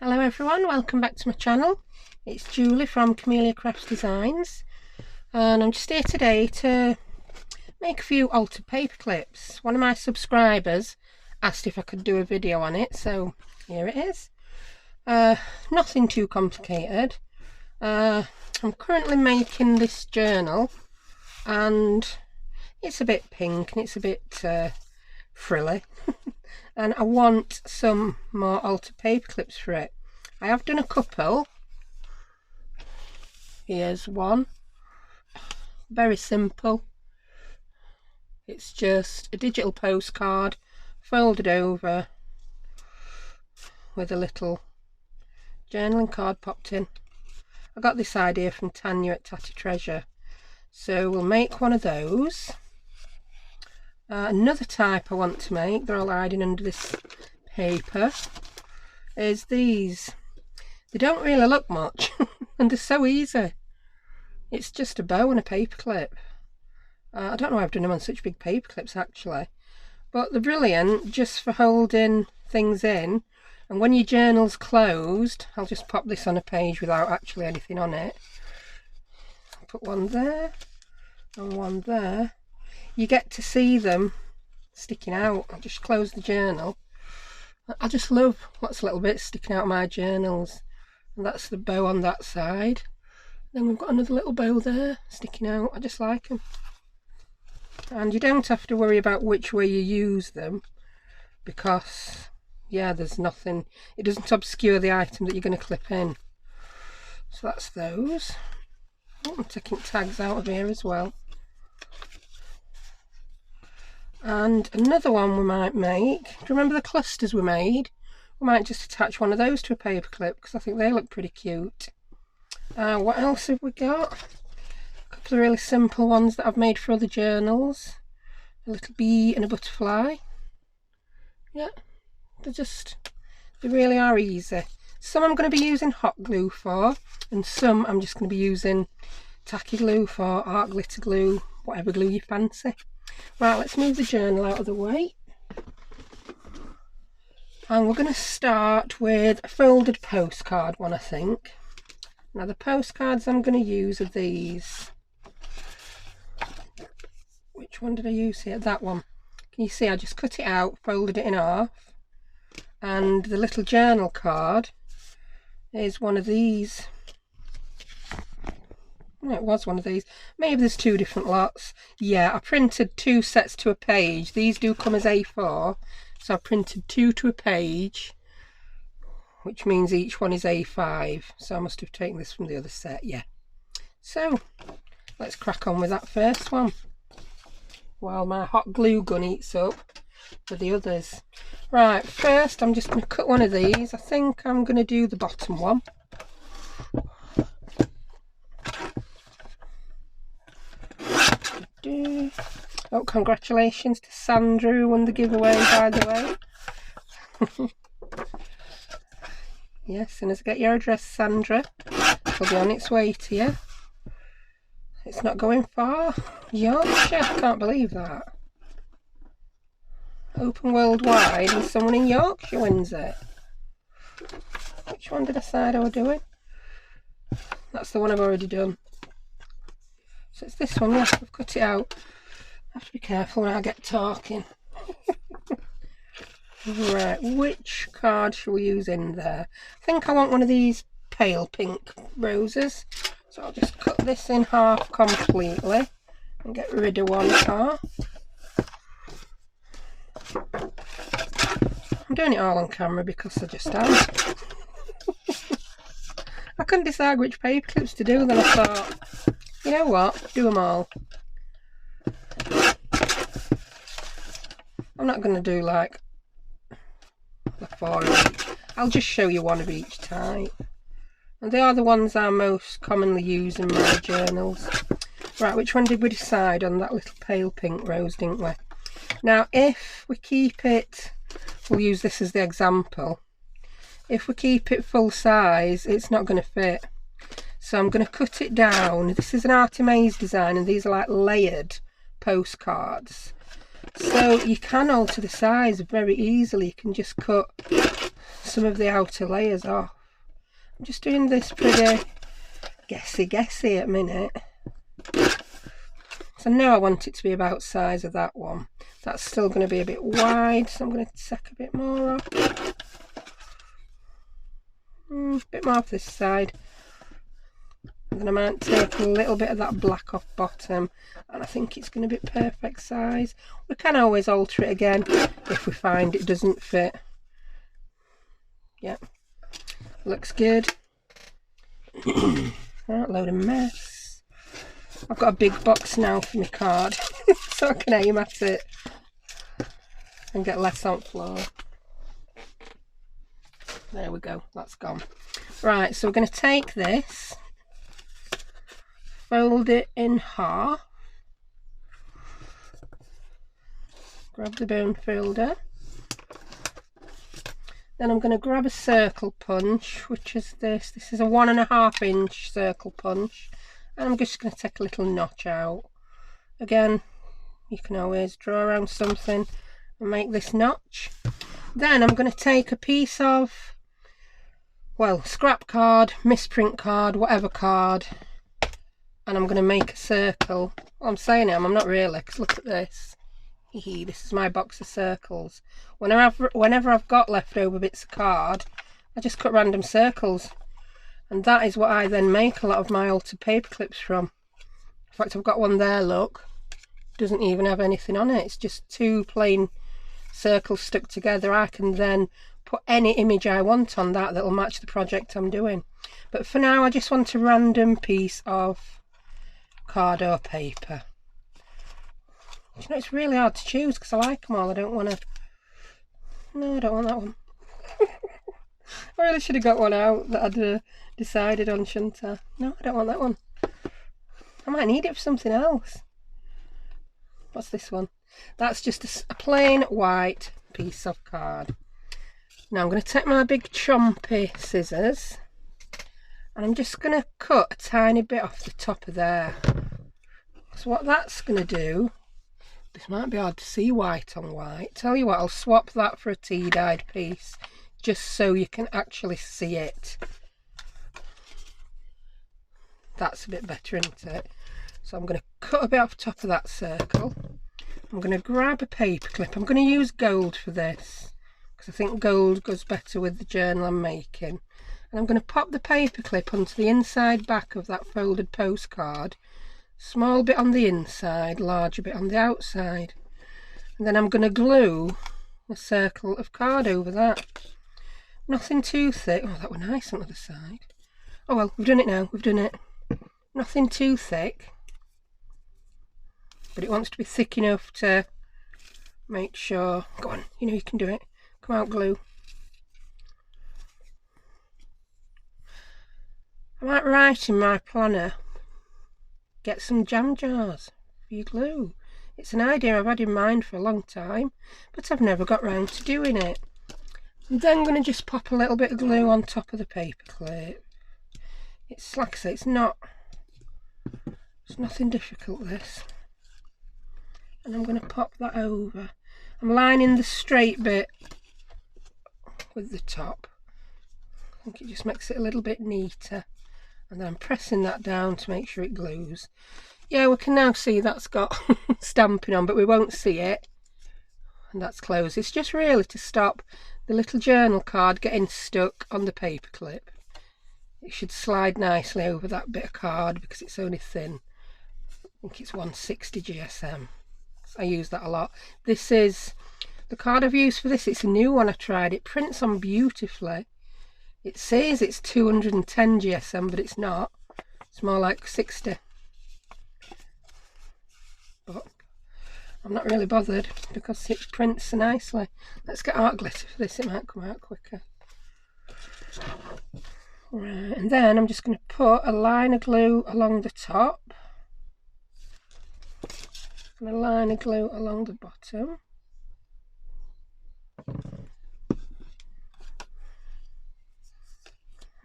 Hello everyone, welcome back to my channel. It's Julie from Camelia Crafts Designs, and I'm just here today to make a few altered paper clips. One of my subscribers asked if I could do a video on it, so here it is. Nothing too complicated. I'm currently making this journal and it's a bit pink and it's a bit frilly. And I want some more altered paper clips for it. I have done a couple. Here's one. Very simple. It's just a digital postcard folded over with a little journaling card popped in. I got this idea from Tanya at Tatty Treasure. So we'll make one of those. Another type I want to make, they're all hiding under this paper, is these. They don't really look much and they're so easy. It's just a bow and a paper clip. I don't know why I've done them on such big paper clips actually, but they're brilliant just for holding things in. And when your journal's closed, I'll just pop this on a page without actually anything on it. I'll put one there and one there. You get to see them sticking out. I'll just close the journal. I just love what's a little bit sticking out of my journals. And that's the bow on that side. Then we've got another little bow there sticking out. I just like them. And you don't have to worry about which way you use them, because yeah, there's nothing, it doesn't obscure the item that you're going to clip in. So that's those. Oh, I'm taking tags out of here as well. And another one we might make, do you remember the clusters we made? We might just attach one of those to a paper clip because I think they look pretty cute. What else have we got? A couple of really simple ones that I've made for other journals. A little bee and a butterfly. Yeah, they really are easy. Some I'm going to be using hot glue for, and some I'm just going to be using tacky glue for, art glitter glue, whatever glue you fancy. Right, let's move the journal out of the way. And we're going to start with a folded postcard one, I think. Now the postcards I'm going to use are these. Which one did I use here? That one. Can you see I just cut it out, folded it in half. And the little journal card is one of these. No, it was one of these. Maybe there's two different lots. Yeah, I printed two sets to a page. These do come as A4, so I printed two to a page, which means each one is A5. So I must have taken this from the other set, yeah. So let's crack on with that first one while my hot glue gun eats up for the others. Right, first I'm just going to cut one of these. I think I'm going to do the bottom one. Oh, congratulations to Sandra who won the giveaway, by the way. Yes, as soon as I get your address, Sandra, it'll be on its way to you. It's not going far. Yorkshire, I can't believe that. Open worldwide and someone in Yorkshire wins it. Which one did I decide I was doing? That's the one I've already done. So it's this one, yeah, I've cut it out. I have to be careful when I get talking. Right, which card shall we use in there? I think I want one of these pale pink roses. So I'll just cut this in half completely and get rid of one part. I'm doing it all on camera because I just am. I couldn't decide which paper clips to do, then I thought, you know what, do them all. I'm not going to do like the 4 of each. I'll just show you one of each type. And they are the ones I most commonly use in my journals. Right, which one did we decide on? That little pale pink rose, didn't we? Now, if we keep it, we'll use this as the example. If we keep it full size, it's not going to fit. So I'm going to cut it down. This is an Artemaze design and these are like layered postcards. So you can alter the size very easily. You can just cut some of the outer layers off. I'm just doing this pretty guessy at a minute. So now I want it to be about size of that one. That's still going to be a bit wide, so I'm going to take a bit more off. A bit more off this side. And then I might take a little bit of that black off bottom, and I think it's going to be perfect size. We can always alter it again if we find it doesn't fit. Yep, looks good. Right, load of mess. I've got a big box now for my card so I can aim at it and get less on floor. There we go, that's gone. Right, so we're going to take this, fold it in half, grab the bone folder, then I'm going to grab a circle punch, which is this. This is a 1.5 inch circle punch, and I'm just going to take a little notch out. Again, you can always draw around something and make this notch. Then I'm going to take a piece of, well, scrap card, misprint card, whatever card, and I'm going to make a circle. Well, I'm saying it, I'm not really, because look at this. This is my box of circles. Whenever I've got leftover bits of card, I just cut random circles, and that is what I then make a lot of my altered paper clips from. In fact, I've got one there, look, doesn't even have anything on it, it's just two plain circles stuck together. I can then put any image I want on that that'll match the project I'm doing. But for now I just want a random piece of card or paper. You know, it's really hard to choose because I like them all. I don't want to... No, I don't want that one. I really should have got one out that I'd decided on, shouldn't I? No, I don't want that one. I might need it for something else. What's this one? That's just a plain white piece of card. Now I'm going to take my big chompy scissors and I'm just going to cut a tiny bit off the top of there. So what that's going to do... This might be hard to see white on white. Tell you what, I'll swap that for a tea-dyed piece, just so you can actually see it. That's a bit better, isn't it? So I'm going to cut a bit off the top of that circle. I'm going to grab a paper clip. I'm going to use gold for this, because I think gold goes better with the journal I'm making. And I'm going to pop the paper clip onto the inside back of that folded postcard. Small bit on the inside, larger bit on the outside, and then I'm going to glue a circle of card over that. Nothing too thick. Oh, that were nice on the other side. Oh well, we've done it now, we've done it. Nothing too thick, but it wants to be thick enough to make sure. Go on, you know you can do it. Come out, glue. I might write in my planner, get some jam jars for your glue. It's an idea I've had in mind for a long time, but I've never got round to doing it. I'm then going to just pop a little bit of glue on top of the paper clip. It's like I say, it's nothing difficult, this. And I'm going to pop that over. I'm lining the straight bit with the top. I think it just makes it a little bit neater. And then I'm pressing that down to make sure it glues. Yeah, we can now see that's got stamping on, but we won't see it. And that's closed. It's just really to stop the little journal card getting stuck on the paper clip. It should slide nicely over that bit of card because it's only thin. I think it's 160 GSM. I use that a lot. This is the card I've used for this. It's a new one I tried. It prints on beautifully. It says it's 210 GSM, but it's not. It's more like 60. But I'm not really bothered because it prints so nicely. Let's get art glitter for this, it might come out quicker. Right, and then I'm just going to put a line of glue along the top and a line of glue along the bottom.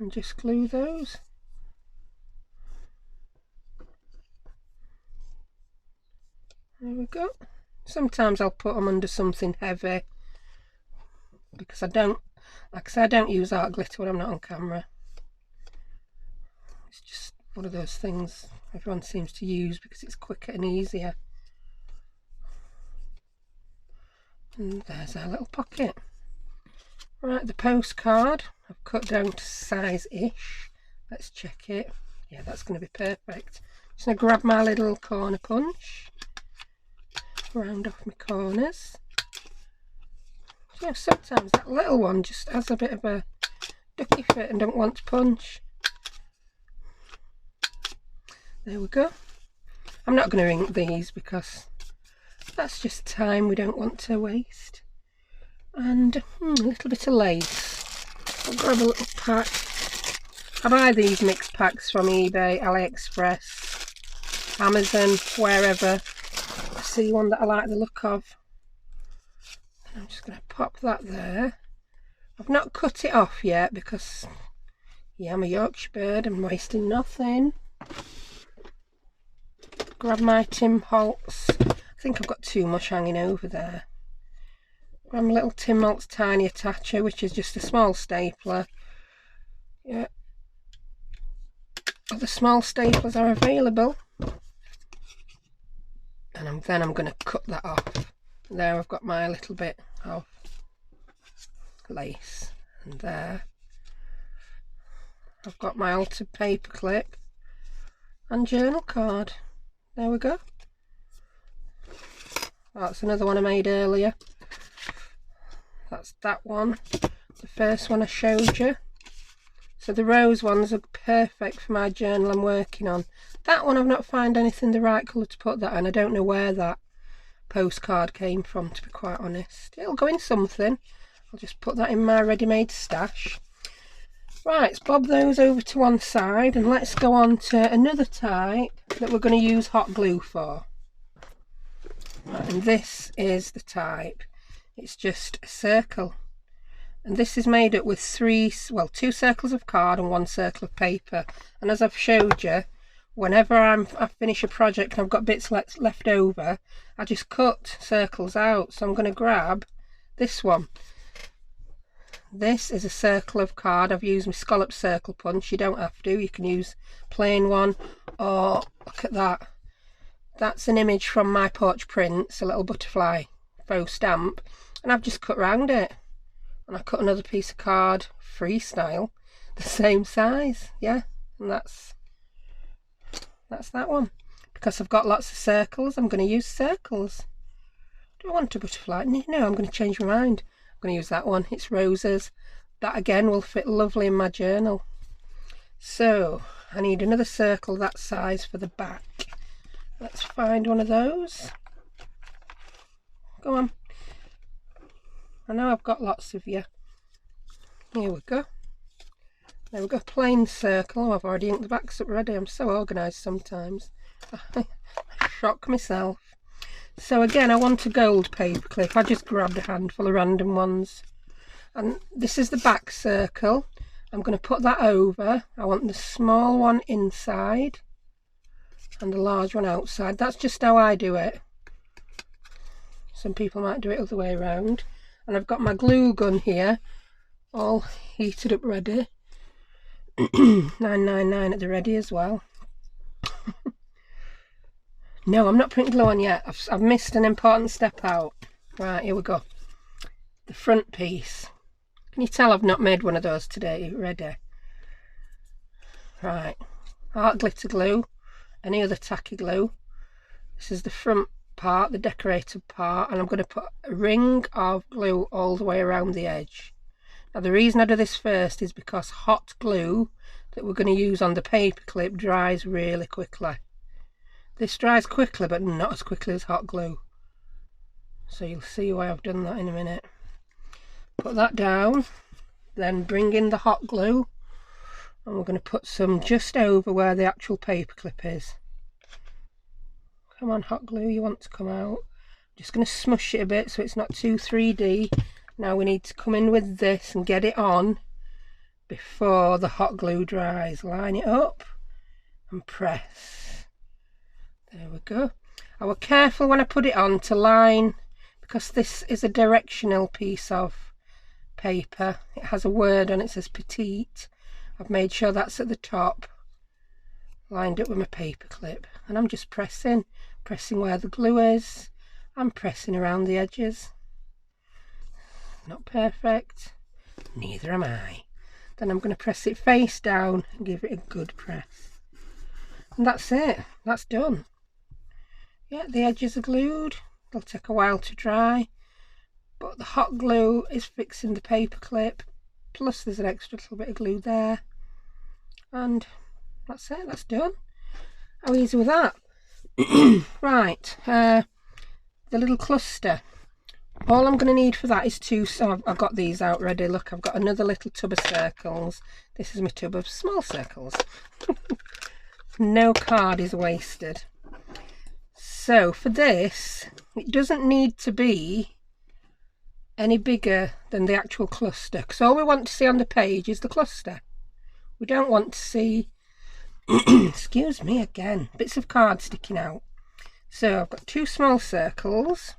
And just glue those. There we go. Sometimes I'll put them under something heavy because I don't Like I said, I don't use art glitter when I'm not on camera. It's just one of those things everyone seems to use because it's quicker and easier. And there's our little pocket. Right, the postcard I've cut down to size-ish. Let's check it. Yeah, that's going to be perfect. Just going to grab my little corner punch, round off my corners. Yeah, sometimes that little one just has a bit of a ducky fit and don't want to punch. There we go. I'm not going to ink these because that's just time we don't want to waste. And a little bit of lace. I'll grab a little pack. I buy these mixed packs from eBay, AliExpress, Amazon, wherever I see one that I like the look of. I'm just going to pop that there. I've not cut it off yet because, yeah, I'm a Yorkshire bird, I'm wasting nothing. Grab my Tim Holtz. I think I've got too much hanging over there. Grab my little Tim Holtz tiny attacher, which is just a small stapler. Yeah. Other small staplers are available. And then I'm going to cut that off. There I've got my little bit of lace. And there I've got my altered paper clip and journal card. There we go. That's another one I made earlier. That's that one. The first one I showed you. So the rose ones are perfect for my journal I'm working on. That one I've not found anything the right colour to put that in. I don't know where that postcard came from, to be quite honest. It'll go in something. I'll just put that in my ready-made stash. Right, let's bob those over to one side and let's go on to another type that we're going to use hot glue for. Right, and this is the type. It's just a circle. And this is made up with two circles of card and one circle of paper. And as I've showed you, whenever I finish a project and I've got bits left over, I just cut circles out. So I'm going to grab this one. This is a circle of card. I've used my Scalloped circle punch. You don't have to. You can use plain one. Or look at that. That's an image from my porch prints, a little butterfly faux stamp. And I've just cut round it. And I cut another piece of card, freestyle, the same size. Yeah, and that's that one. Because I've got lots of circles, I'm going to use circles. Do I want a butterfly? No, I'm going to change my mind. I'm going to use that one. It's roses. That again will fit lovely in my journal. So I need another circle that size for the back. Let's find one of those. Go on. I know I've got lots of you. Here we go. There we go. Plain circle. Oh, I've already inked the backs up ready. I'm so organised sometimes. I shock myself. So again, I want a gold paper clip. I just grabbed a handful of random ones. And this is the back circle. I'm going to put that over. I want the small one inside and the large one outside. That's just how I do it. Some people might do it other way around. And I've got my glue gun here, all heated up ready. 999 at the ready as well. No, I'm not putting glue on yet. I've missed an important step out. Right, here we go. The front piece. Can you tell I've not made one of those today? Ready. Right. Art glitter glue. Any other tacky glue. This is the front part, the decorated part, and I'm going to put a ring of glue all the way around the edge. Now the reason I do this first is because hot glue that we're going to use on the paper clip dries really quickly. This dries quickly but not as quickly as hot glue. So you'll see why I've done that in a minute. Put that down, then bring in the hot glue, and we're going to put some just over where the actual paper clip is. Come on, hot glue, you want to come out. Just going to smush it a bit so it's not too 3D. Now we need to come in with this and get it on before the hot glue dries. Line it up and press. There we go. I was careful when I put it on to line, because this is a directional piece of paper. It has a word on it, says petite. I've made sure that's at the top, lined up with my paper clip, and I'm just pressing where the glue is. I'm pressing around the edges. Not perfect, neither am I. Then I'm going to press it face down and give it a good press. And that's it, that's done. Yeah, the edges are glued. They'll take a while to dry, but the hot glue is fixing the paper clip, plus there's an extra little bit of glue there. And that's it, that's done. How easy was that? Right, the little cluster. All I'm going to need for that is two, so I've got these out ready. Look, I've got another little tub of circles. This is my tub of small circles. No card is wasted. So for this, it doesn't need to be any bigger than the actual cluster, because all we want to see on the page is the cluster. We don't want to see, excuse me again, bits of card sticking out. So I've got two small circles.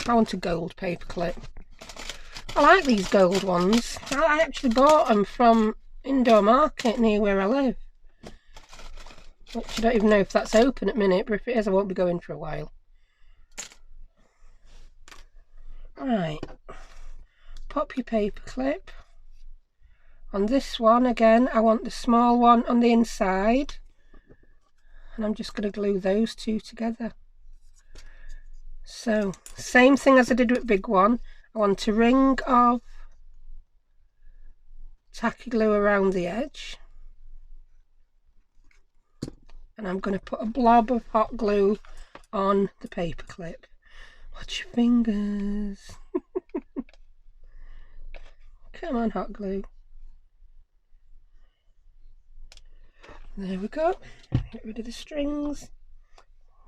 I want a gold paper clip. I like these gold ones. I actually bought them from Indoor Market near where I live. Which I don't even know if that's open at the minute, but if it is I won't be going for a while. Right, pop your paper clip. On this one again, I want the small one on the inside, and I'm just going to glue those two together. So same thing as I did with big one. I want a ring of tacky glue around the edge, and I'm going to put a blob of hot glue on the paper clip. Watch your fingers. Come on, hot glue. There we go. Get rid of the strings.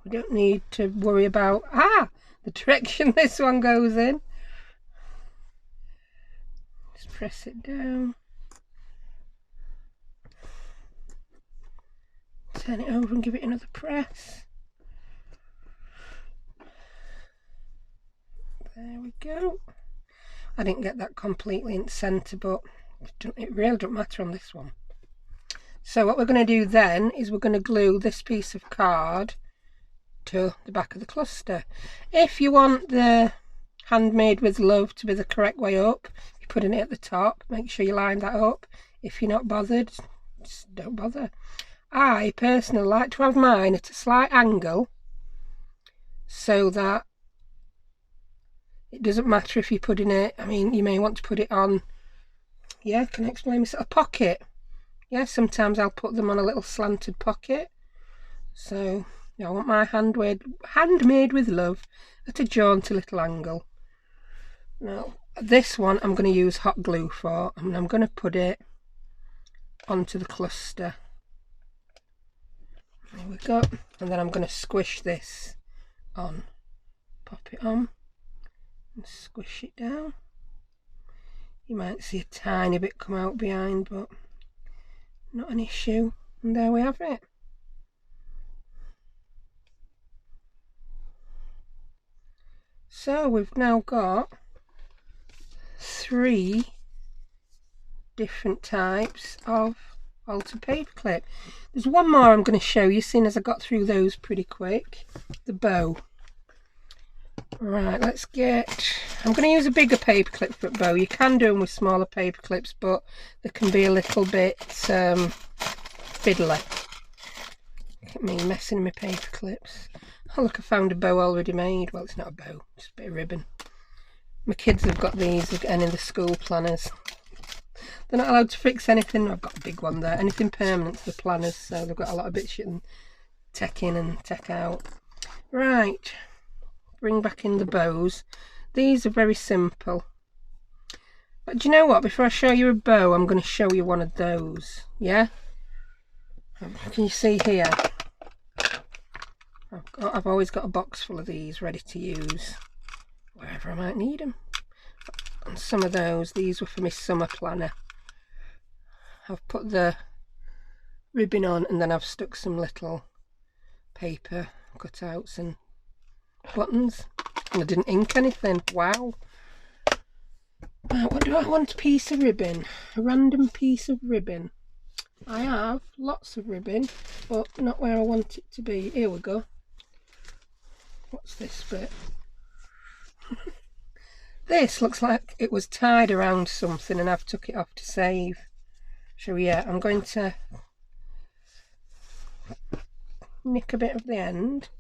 We don't need to worry about the direction this one goes in. Just press it down. Turn it over and give it another press. There we go. I didn't get that completely in the centre, but it really doesn't matter on this one. So what we're going to do then is we're going to glue this piece of card to the back of the cluster. If you want the handmade with love to be the correct way up, you're putting it at the top. Make sure you line that up. If you're not bothered, just don't bother. I personally like to have mine at a slight angle so that it doesn't matter if you're putting it, I mean, you may want to put it on, yeah, can I explain this? A pocket. Yeah, sometimes I'll put them on a little slanted pocket. So, yeah, I want my handmade with love at a jaunty little angle. Now, this one I'm going to use hot glue for, and I'm going to put it onto the cluster. There we go. And then I'm going to squish this on. Pop it on. And squish it down. You might see a tiny bit come out behind, but not an issue. And there we have it. So we've now got 3 different types of altered paper clip. There's one more I'm going to show you, seeing as I got through those pretty quick. The bow. Right, let's get, I'm going to use a bigger paper clip for a bow. You can do them with smaller paper clips, but they can be a little bit fiddly. Look at me messing with my paper clips. Oh look, I found a bow already made. Well, it's not a bow, just a bit of ribbon. My kids have got these again in the school planners. They're not allowed to fix anything. I've got a big one there. Anything permanent to the planners, so they've got a lot of bits you can take in and take out. Right. Bring back in the bows. These are very simple, but do you know what, before I show you a bow, I'm going to show you one of those. Yeah, can you see here, I've always got a box full of these ready to use wherever I might need them. And some of those, these were for my summer planner. I've put the ribbon on, and then I've stuck some little paper cutouts and buttons, and I didn't ink anything. Wow. What do I want? A piece of ribbon. A random piece of ribbon. I have lots of ribbon, but not where I want it to be. Here we go. What's this bit? This looks like it was tied around something and I've took it off to save. So yeah, I'm going to nick a bit of the end.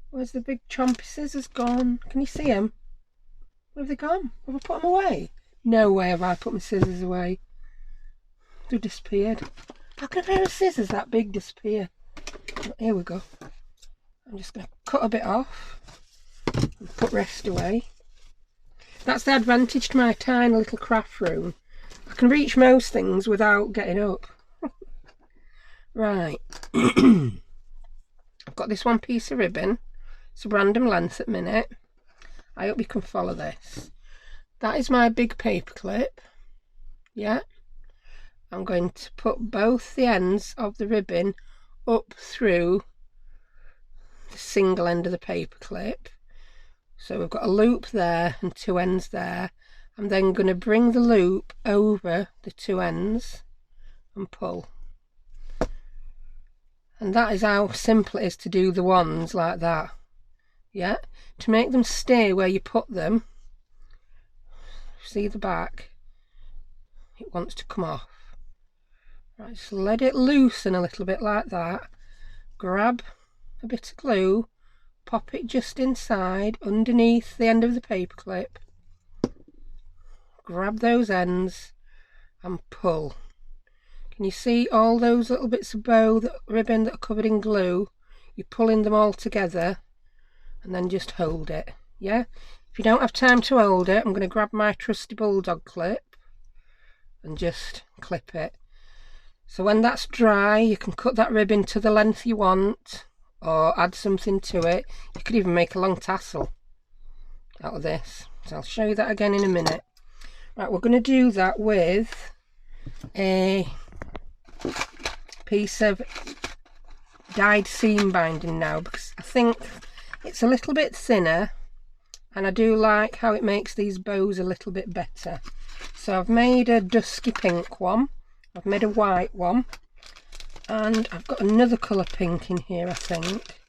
Where's the big chompy scissors gone? Can you see them? Where have they gone? Have I put them away? No way have I put my scissors away. They've disappeared. How can a pair of scissors that big disappear? Here we go. I'm just going to cut a bit off and put rest away. That's the advantage to my tiny little craft room. I can reach most things without getting up. Right. I've got this one piece of ribbon. It's a random length at the minute. I hope you can follow this. That is my big paper clip. Yeah. I'm going to put both the ends of the ribbon up through the single end of the paper clip. So we've got a loop there and two ends there. I'm then going to bring the loop over the two ends and pull. And that is how simple it is to do the ones like that. Yeah, to make them stay where you put them. See the back? It wants to come off. Right, just let it loosen a little bit like that. Grab a bit of glue, pop it just inside, underneath the end of the paper clip. Grab those ends and pull. Can you see all those little bits of ribbon that are covered in glue? You're pulling them all together and then just hold it. Yeah? If you don't have time to hold it, I'm going to grab my trusty bulldog clip and just clip it. So when that's dry, you can cut that ribbon to the length you want or add something to it. You could even make a long tassel out of this. So I'll show you that again in a minute. Right, we're going to do that with a piece of dyed seam binding now, because I think it's a little bit thinner and I do like how it makes these bows a little bit better. So I've made a dusky pink one, I've made a white one, and I've got another colour pink in here, I think.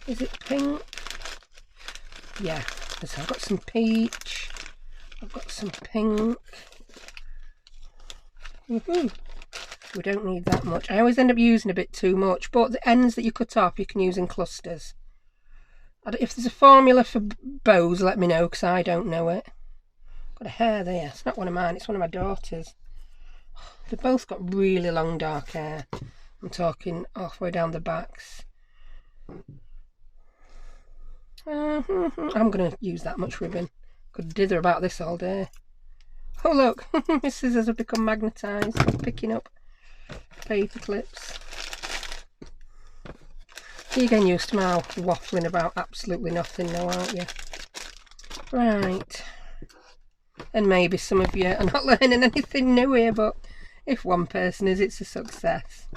Is it pink? Yeah, so I've got some peach, I've got some pink. We don't need that much. I always end up using a bit too much, but the ends that you cut off you can use in clusters. If there's a formula for bows, let me know, because I don't know it. Got a hair there. It's not one of mine, it's one of my daughter's. They've both got really long dark hair. I'm talking halfway down the backs. I'm going to use that much ribbon. Could dither about this all day. Oh look, my scissors have become magnetised. I'm picking up paper clips. You're getting used to my waffling about absolutely nothing now, aren't you? Right. And maybe some of you are not learning anything new here, but if one person is, it's a success.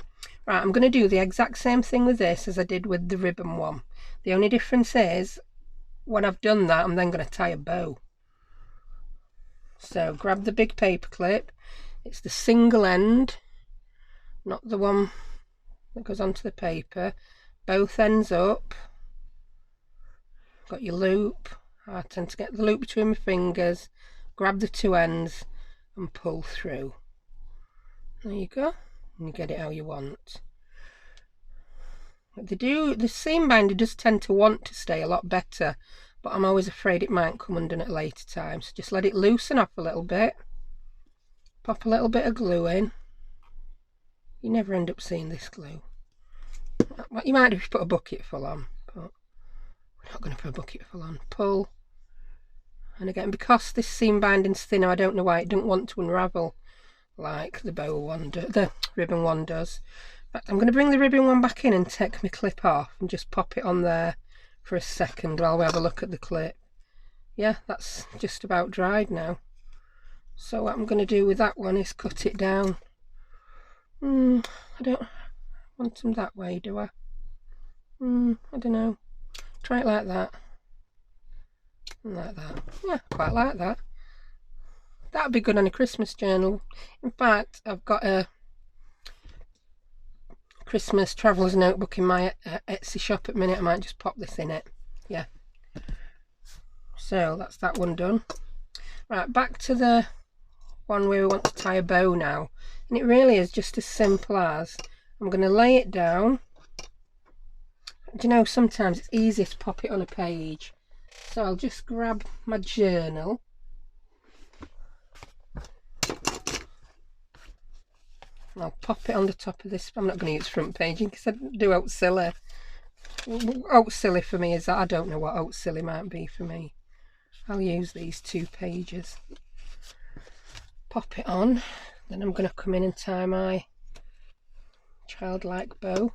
Right, I'm going to do the exact same thing with this as I did with the ribbon one. The only difference is, when I've done that, I'm then going to tie a bow. So grab the big paper clip. It's the single end, not the one that goes onto the paper. Both ends up. Got your loop. I tend to get the loop between my fingers. Grab the two ends and pull through. There you go. And you get it how you want. The seam binder does tend to want to stay a lot better, but I'm always afraid it might come undone at a later time. So just let it loosen up a little bit. Pop a little bit of glue in. You never end up seeing this glue. You might if you put a bucket full on, but we're not going to put a bucket full on. Pull. And again, because this seam binding's thinner, I don't know why it doesn't want to unravel like the the ribbon one does. But I'm going to bring the ribbon one back in and take my clip off and just pop it on there for a second while we have a look at the clip. Yeah, that's just about dried now. So what I'm going to do with that one is cut it down. I don't want them that way, do I? I don't know. Try it like that. And like that. Yeah, quite like that. that'd be good on a Christmas journal. In fact, I've got a Christmas traveller's notebook in my Etsy shop at the minute. I might just pop this in it. Yeah. So that's that one done. Right, back to the one where we want to tie a bow now. And it really is just as simple as, I'm going to lay it down. Do you know, sometimes it's easier to pop it on a page. So I'll just grab my journal. And I'll pop it on the top of this. I'm not going to use front page because I do out silly. Out silly for me is that I don't know what out silly might be for me. I'll use these 2 pages. Pop it on. Then I'm going to come in and tie my childlike bow.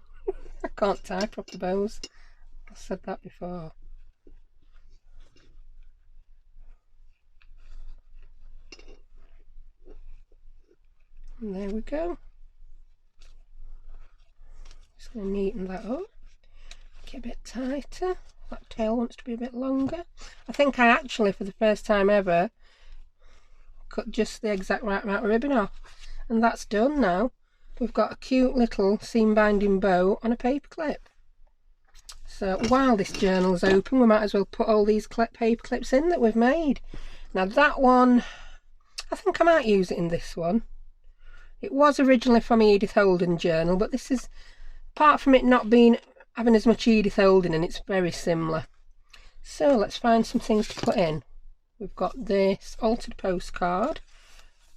I can't tie proper bows. I've said that before. And there we go. Just going to neaten that up. Make it a bit tighter. That tail wants to be a bit longer. I think I actually, for the first time ever, cut just the exact right amount of ribbon off. And that's done now. We've got a cute little seam binding bow on a paper clip. So while this journal's open, we might as well put all these paper clips in that we've made. Now that one, I think I might use it in this one. It was originally from Edith Holden journal, but this is, apart from it not being having as much Edith Holden in, it's very similar. So let's find some things to put in. We've got this altered postcard.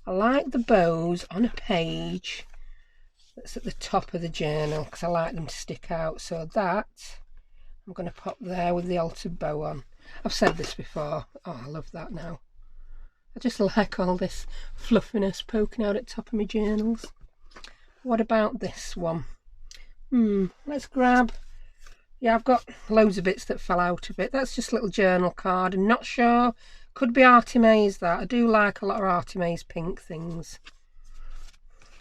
I like the bows on a page that's at the top of the journal because I like them to stick out. So that I'm going to pop there with the altered bow on. I've said this before. Oh, I love that now. I just like all this fluffiness poking out at the top of my journals. What about this one? Let's grab... Yeah, I've got loads of bits that fell out of it. That's just a little journal card. I'm not sure. Could be Artimaze that. I do like a lot of Artimaze pink things.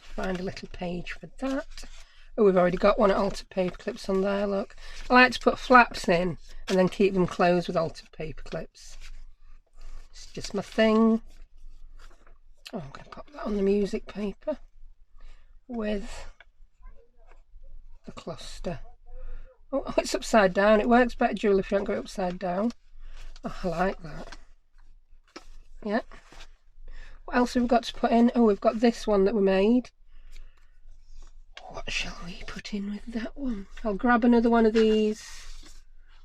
Find a little page for that. Oh, we've already got one at altered paper clips on there, look. I like to put flaps in and then keep them closed with altered paper clips. It's just my thing. Oh, I'm going to pop that on the music paper with the cluster. Oh, it's upside down. It works better, Julie, if you don't go upside down. Oh, I like that. Yeah. What else have we got to put in? Oh, we've got this one that we made. What shall we put in with that one? I'll grab another one of these.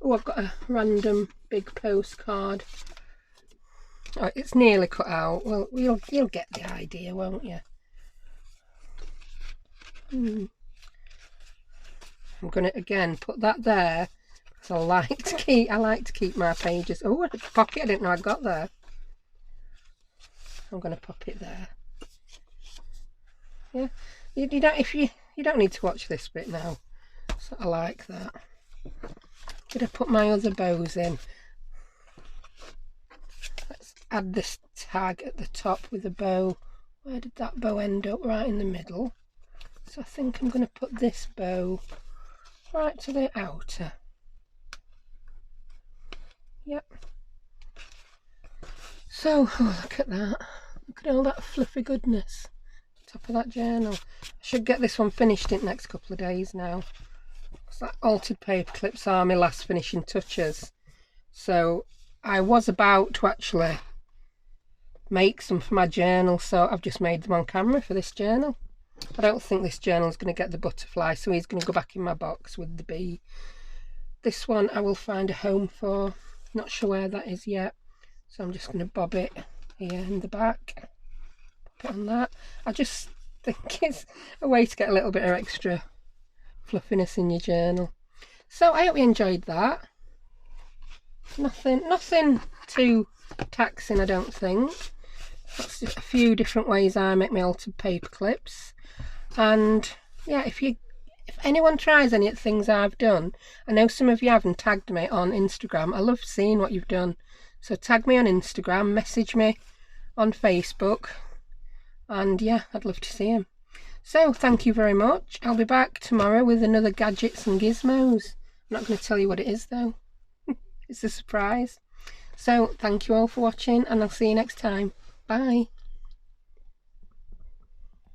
Oh, I've got a random big postcard. Oh, it's nearly cut out. Well, you'll get the idea, won't you? I'm gonna again put that there because I like to keep my pages. Oh, a pocket I didn't know I got there. I'm gonna pop it there. Yeah, you don't need to watch this bit now. So I like that. I'm gonna put my other bows in. Let's add this tag at the top with a bow. Where did that bow end up? Right in the middle. So I think I'm going to put this bow right to the outer. Yep. So, oh, look at that. Look at all that fluffy goodness. Top of that journal. I should get this one finished in the next couple of days now. Because that altered paper clips are my last finishing touches. So I was about to actually make some for my journal, so I've just made them on camera for this journal. I don't think this journal is going to get the butterfly, so he's going to go back in my box with the bee. This one I will find a home for. Not sure where that is yet, so I'm just going to bob it here in the back. Pop it on that. I just think it's a way to get a little bit of extra fluffiness in your journal. So I hope you enjoyed that. Nothing too taxing, I don't think. That's just a few different ways I make my altered paper clips. And yeah, if anyone tries any of the things I've done, I know some of you haven't tagged me on Instagram. I love seeing what you've done. So tag me on Instagram, message me on Facebook, and yeah, I'd love to see them. So thank you very much. I'll be back tomorrow with another gadgets and gizmos. I'm not going to tell you what it is though. It's a surprise. So thank you all for watching, and I'll see you next time. Bye.